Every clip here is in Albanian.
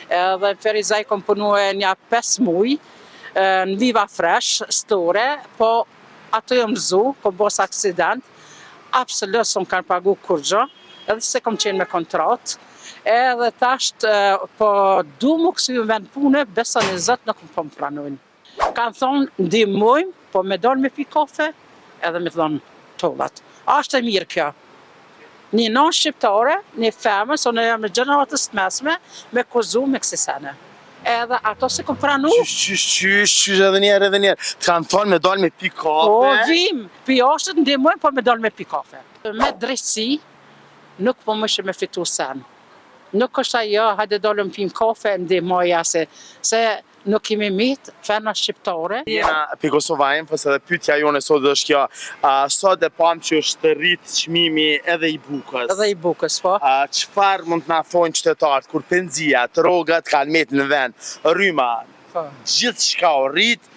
Edhe në Ferizaj kom punu e një 5 muj, në Viva Fresh, store, po ato jo mëzu, kom bos aksident, absolut s'm kanë pagu kur gjë, edhe se kom qenë me kontrat, edhe tasht, po du mu kësi vend pune, besa një zët nuk po më pranojnë. Kanë thonë, ndihmojmë, po me dalë me pi kafe, edhe me thonë tollat. Ashtë e mirë kjo. Një non shqiptare, një femës, unë jam në gjeneratës të mesme, me kuzu me kësi sene. Edhe ato se kom pranu. Qysh, edhe njerë. Të kanë thonë me dalë me pi kafe. Po, vim, pi ashtë ndihmojmë, po me dalë me pi kafe. Me drejtësi, nuk po më me fitu sen. Nuk është ajo, hajde dalëm pim kafe, ndihmoja se nuk kemi mitë, fena shqiptare. Jena pi Kosovajnë, pas edhe pyetja jone sot është kjo, sot e pam që është rritë çmimi edhe i bukës. Edhe i bukës, po. Çfarë mund të na thonë qytetarët kur penzijat, rrogat kanë met në vend, rryma, gjithçka u rrit,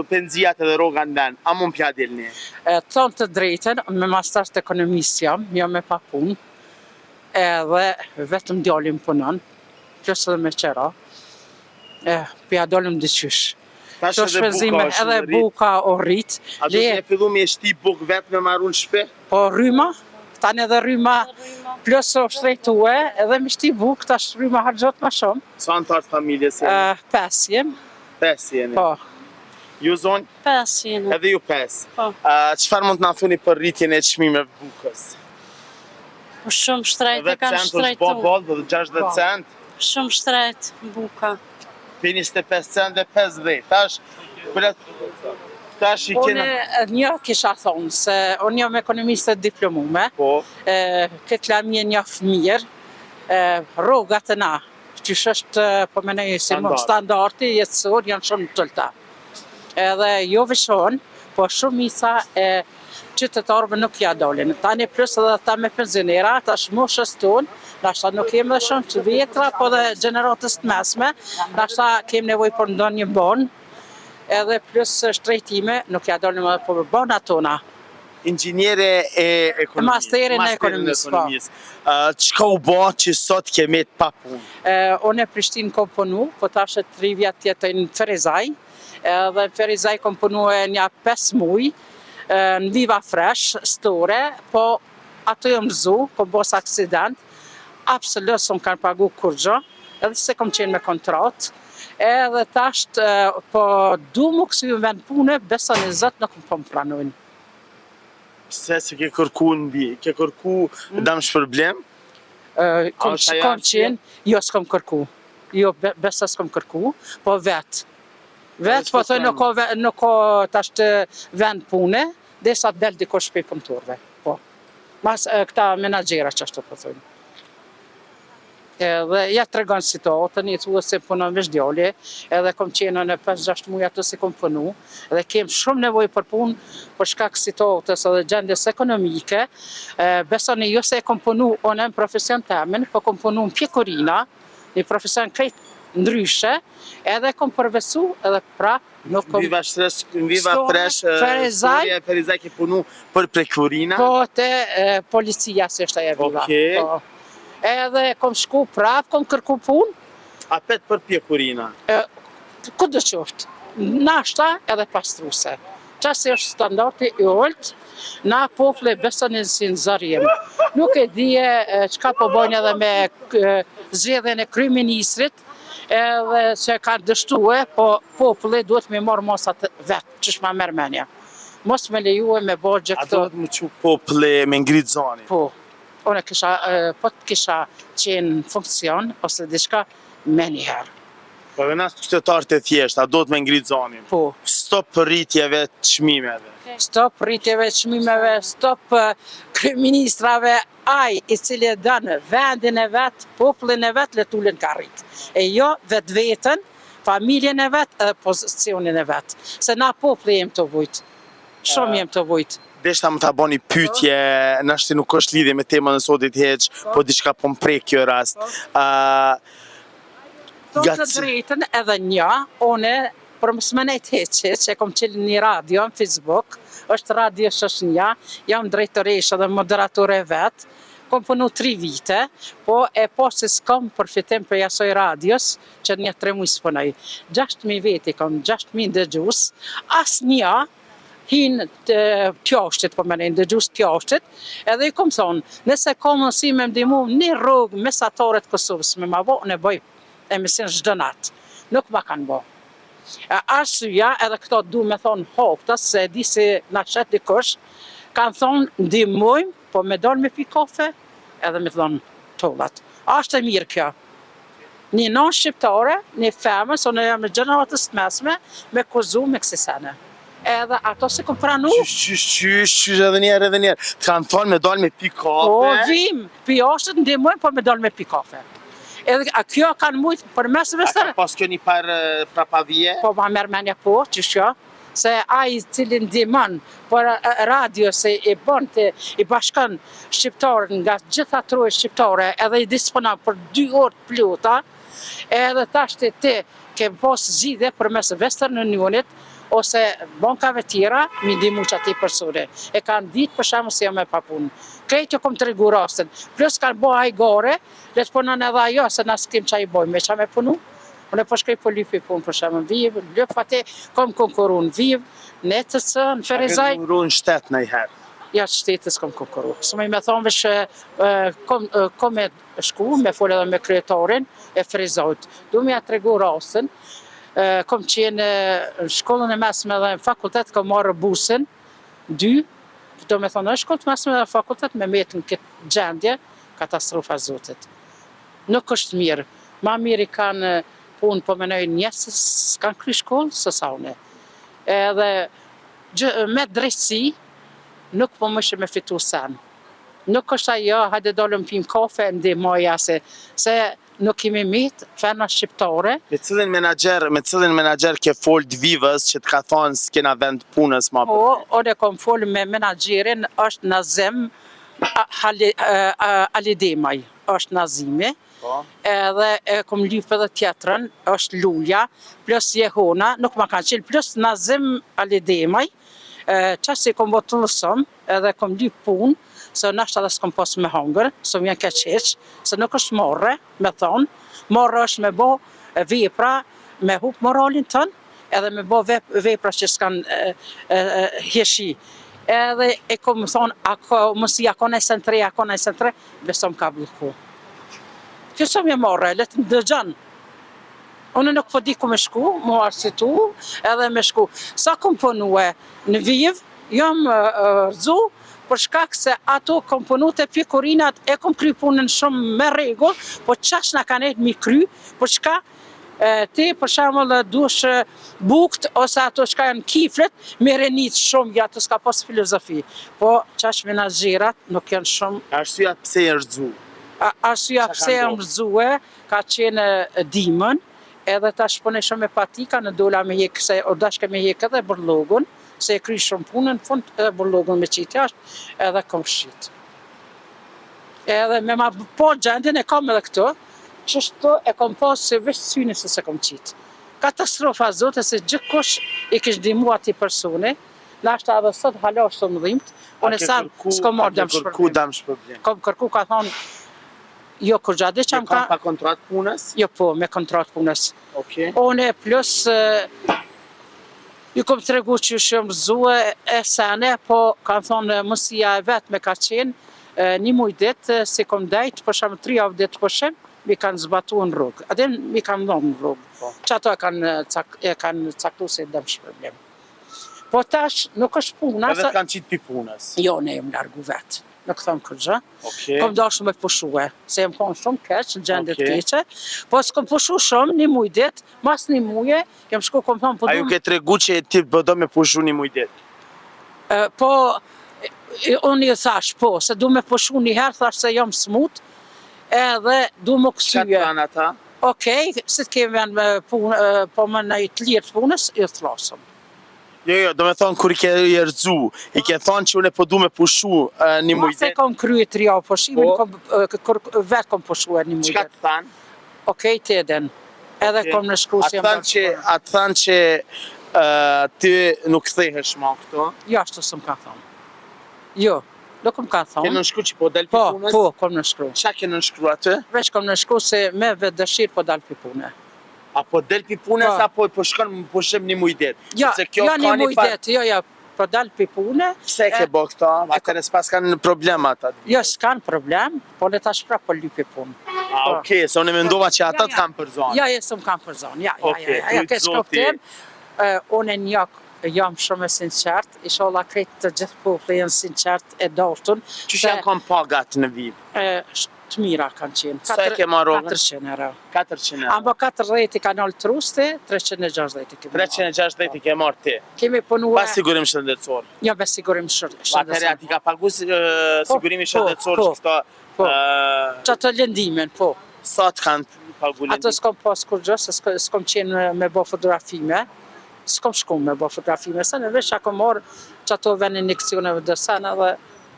penzijat edhe rroga në vend, a mund pja dilni? Thonë të drejten, me master të ekonomisë jam me pa punë, edhe vetëm djalim punon, plus edhe me qera. Pja dolim dyqysh. Tash edhe buka o rrit. A do të fillu me shti buk vetë me marrun shpe? Po rryma, tani edhe rryma plus o shtrejtue, edhe me shti buk, tash rryma harxhot ma shumë. Sa antarë të familjes jeni? 5 jem. 5 jeni? Po. Ju zonjë? 5 jeni. Edhe ju 5. Po. Çfarë mund të na thoni për rritjen e çmimeve bukës? Shumë shtrejt e kanë shtrejtu. 10 cent është dhe 60 cent? Shumë shtrejt buka. 25 cent dhe 50. Tash i kena... Unë një kisha thonë, se unë jam ekonomiste diplomume, këtë lamje njofë mirë, rrogat e na, që është po menej si standardi jetësor, janë shumë të tëllta. Edhe jo vëshon, po shumica e qytetarëve nuk ja dolin. Tani plus edhe ta me penzionera, tash moshës tonë, nashta nuk kemë dhe shumë të vjetra, po dhe gjeneratës të mesme, nashta kemë nevoj për ndonë një bonë, edhe plus shtrejtime, nuk ja dolin edhe për bona tona. Inxhiniere e ekonomisë. Masterin e ekonomisë, po. Çka u bë që sot kemi pa punë? Unë e Prishtinë kom punu, po tash e 3 vjet jetoj në Ferizaj, edhe në Ferizaj kom punu e një 5 muj, në Viva Fresh, store, po ato jo mëzu, kom bos aksident, absolut s'm kanë pagu kur gjë, edhe se kom qenë me kontrat, edhe tasht, po du mu kësi vend pune, besa një zët nuk po më pranojnë. Pse se ke kërku ke kërku dam shpërblim? Kom qenë, jo s'kom kërku, jo besa s'kom kërku, po vetë. Vetë, po thoi nuk ka tasht vend pune, dhe sa del dikosh për punëtorve, po. Mas këta menagjera që ashtu po thoi. Edhe ja të regon situatën, i thua se punon vesh djali, edhe kom qenë në 5-6 muaj ato se kom punu, edhe kem shumë nevoj për punë, për shkak situatës edhe gjendjes ekonomike, besoni jo se kom punu onë në profesion temin, po kom punu në pjekurina, një profesion krejt ndryshe, edhe kom përvesu edhe prap nuk kom... Viva Fresh, Ferizaj ke punu për prekurina? Po, te policia se është aja viva. Edhe kom shku prap, kom kërku pun. A pet për pjekurina? Këtë qoftë, nashta edhe pastruse. Qasë është standarti i oltë, na pople besën e si në zërjem. Nuk e dije qka po bojnë edhe me zgjedhjen e kryeministrit, edhe që kanë dështue, po populli duhet me marrë mosat vetë, që shma merë menja. Mos me leju e me bërgje këto... A duhet më që populli me ngritë zoni? Po, unë po të kisha qenë funksion, ose diçka me njëherë. Po dhe nësë qytetarët e thjeshtë, a duhet me ngritë zonin? Po. Stop rritjeve të çmimeve. Stop rritjeve të çmimeve, stop kryeministrave, ai i cili e dënë vendin e vetë, popullin e vetë, letullin ka rritë. E jo vetë vetën, familjen e vetë edhe pozicionin e vetë. Se na populli jem të vujtë. Shumë jem të vujtë. Deshta më ta boni pyetje, nashti nuk është lidhje me temën e sotit heq, po diçka po më prek kjo rast. Të drejtën edhe një, one, për mësmenet heqe, që kom qenë një radio në Facebook, është radio Shoshnia, jam drejtoresh edhe moderatore vetë, kom punu 3 vite, po e po se s'kam përfitim për jasoj radios, që një 3 muaj s'punoj. 6.000 veti kom, 6.000 dëgjus, as një hinë të pjashtit, po mene, dëgjus pjashtit, edhe i kom thonë, nëse kom mësi me mdimu një rrugë mesatare të Kosovës, me ma bo, në bëj emision çdo natë. Nuk ma kanë bo. Arsyeja, edhe këto du me thonë hoptas, se di si na shet dikush, kanë thonë ndihmojmë, po me dalë me pi kafe, edhe me thonë tollat. Ashtë e mirë kjo. Një non shqiptare, një femës, o në jam në gjeneratës të mesme, me kuzu me kësi sene. Edhe ato se kom pranu. Qysh, edhe njerë. Të kanë thonë me dalë me pi kafe. Po, vim, pi ashtët ndihmojmë, po me dalë me pi kafe. Edhe kjo kanë mujtë për mesëve A ka pas kjo një parë prapavije? Po, ma merë menja po, që shjo, se ai cili ndihmon për radio se i bën të i bashkon shqiptarët nga gjitha troje shqiptare edhe i disponon për 2 orë të plota, edhe tash ti ke pas zgjidhje përmes Western Unionit ose bankave tjera mi ndihmu që ati persone. E kanë ditë për shembull se jam me papunë. Krejt jo kom të regu rastin. Plus kanë bo hajgare, le të punon edhe ajo, se na s'kem qa i bojmë, me qa me punu. Unë po shkoj po lypi punë për shembull Viv, lyp atë kom konkuru në Viv, në ETC, në Ferizaj. A ke konkuru në shtet nëjherë? Ja, shtetës kom konkuru. Së me thonë që kom me shku, me folë edhe me kryetarin e Ferizajt. Du me ja të regu rastin. Kom qenë në shkollën e mesme dhe në fakultet, kom marrë busin, 2, do me thonë në shkollët mesme dhe fakultet me metë në këtë gjendje, katastrofa zotit. Nuk është mirë. Ma mirë i kanë punë, po menoj njësës kanë kry shkollë, së saune. Edhe me drejtësi, nuk po mëshë me fitu sen. Nuk është ajo, hajde dollëm pim kafe, ndihmoja se nuk kemi mitë, fena shqiptare. Me cilin menager ke fol të Vivës që të ka thonë s'kena vend punës ma për? Po, ode kom fol me menagerin, është Nazim Alidemaj, është Nazimi. Edhe kom lypë edhe tjetërën, është Lulja, plus Jehona, nuk ma kanë qilë, plus Nazim Alidemaj, qasë i kom botu lësëm, edhe kom lypë punë, se nështë edhe s'kom pas me hangër, se më janë keqeq, se nuk është morre, me thonë, morre është me bo vepra, me hup moralin tënë, edhe me bo vepra që s'kan heshi. Edhe e kom thonë, mësi ako nëjsen 3, besom ka blëku. Kjo që më morre, letë në dëgjën. Unë nuk po di ku me shku, mu arsitu, edhe me shku. Sa kom punue në Viv, jam rëzu, për shkak se ato kom punu të pikurinat e kom kry punën shumë me regull, po qash na kanë e mi kry, për shka ti për shembull dush bukt ose ato shka janë kiflet, me renit shumë, ja të s'ka pas filozofi. Po qash menaxherat nuk janë shumë. Arsyeja pse e rëzu? Arsyeja pse e rëzue, ka qenë dimën, edhe ta shpone shumë me patika në dola me hek, se o dashke me hek edhe burlogun, se e kry shumë punën, në fund edhe burlogun me qitë jashtë, edhe kom shqitë. Edhe me ma po gjendin e kom edhe këto, që shto e kom pasë se vështë syni se kom qitë. Katastrofa zote se gjithë kush i kishë dimu ati personi, nashta edhe sot hala është të më dhimët, unë e sam s'kom marrë dam shpërblim. Kom kërku ka thonë, jo kur gjadi që kam pa kontrat punës? Jo po, me kontrat punës. Unë plus ju kom të regu që shumë zue e sene, po kanë thonë mësia e vetë me ka qenë një muj ditë, si kom dejtë, për shumë 3 javë ditë përshem, mi kanë zbatu në rrugë. Adem mi kanë dhonë në rrugë. Që ato e kanë caktu se dëm shpërblim. Po tash nuk është puna. Edhe kanë qitë pi punës? Jo, ne jem largu vetë. Nuk thonë kërgjë. Kom dashë me pushue, se jem konë shumë keq, në gjendit keqe. Po s'kom pushu shumë, një muj dit, mas një muje, jem shku kom thonë... A ju ke tregu që ti bëdo me pushu një muj dit? Po, unë i thash, po, se du me pushu një herë, thash se jam smut, edhe du më kësyje. Qatë pranë ata? Okej, si të kemi janë po më në i të lirë të punës, i të thlasëm. Jo, do me thonë kur i ke rëzu, i ke thonë që unë e po du me pushu një mujdet. Mase kom krye 3 javë pushimin, vetë kom pushu e një mujdet. Qka të thanë? Okej, të edhen. Edhe kom në shkru si jam A të thanë që ti nuk kthehesh ma këto? Jo, ashtu së më ka thonë. Jo. Nuk më kanë thonë. Keni nënshkru që po del pi Po, punës? po, kom nënshkru. Qa keni nënshkru aty? Veç kom nënshkru se me vetë dëshirë po dalë pi pune. Apo del pi punës, Po. apo po shkon po shem një muj det? Ja, Sepse kjo ja ka një një muj farë- detë, jo, po dalë pi pune. Pse e ke bo këta? Atëre s'pas kanë problemat atë. Jo, s'kan problem, po le tash pra po lypi punë. A, okej, se unë mendova që ata të kanë për zonë. Ja, s'm kam për zonë, ja, Okej, ja, lut ke Zoti. shkoptim. Unë jam shumë e sinqert, inshallah krejt të gjithë populli janë sinqert e dashtun. Qysh janë kanë pagat në vit? Të mira kanë qenë. Sa e ke marrë rrogën? 400 euro. 400 euro. Ambo 40 i kanë ol trusti, 360 i kemi marrë. 360 i ke marrë ti. Kemi punuar. Pas sigurim shëndetësor. Jo, me sigurim Atëherë shëndetësor. ati ka pagu sigurimi shëndetësor po, që këta... po. Që të lëndimin, po. Sa të kanë pagu Ato lëndim? s'kom pas kur gjë, se s'kom qenë me bo fotografime. S'kom shku me bo fotografime, se në veç ako morë që ato ven injekcioneve dësana dhe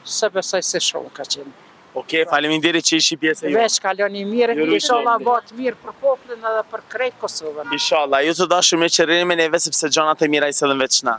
se besoj se shumë ka qenë. Okej, faleminderit që ishi pjesë e ju. Veç kaloni mirë, Ju inshallah lutem. bëhet mirë për popullin edhe për krejt Kosovën. Inshallah, ju të dashur me qërimin e neve sepse gjanat e mira i sëllën veç na.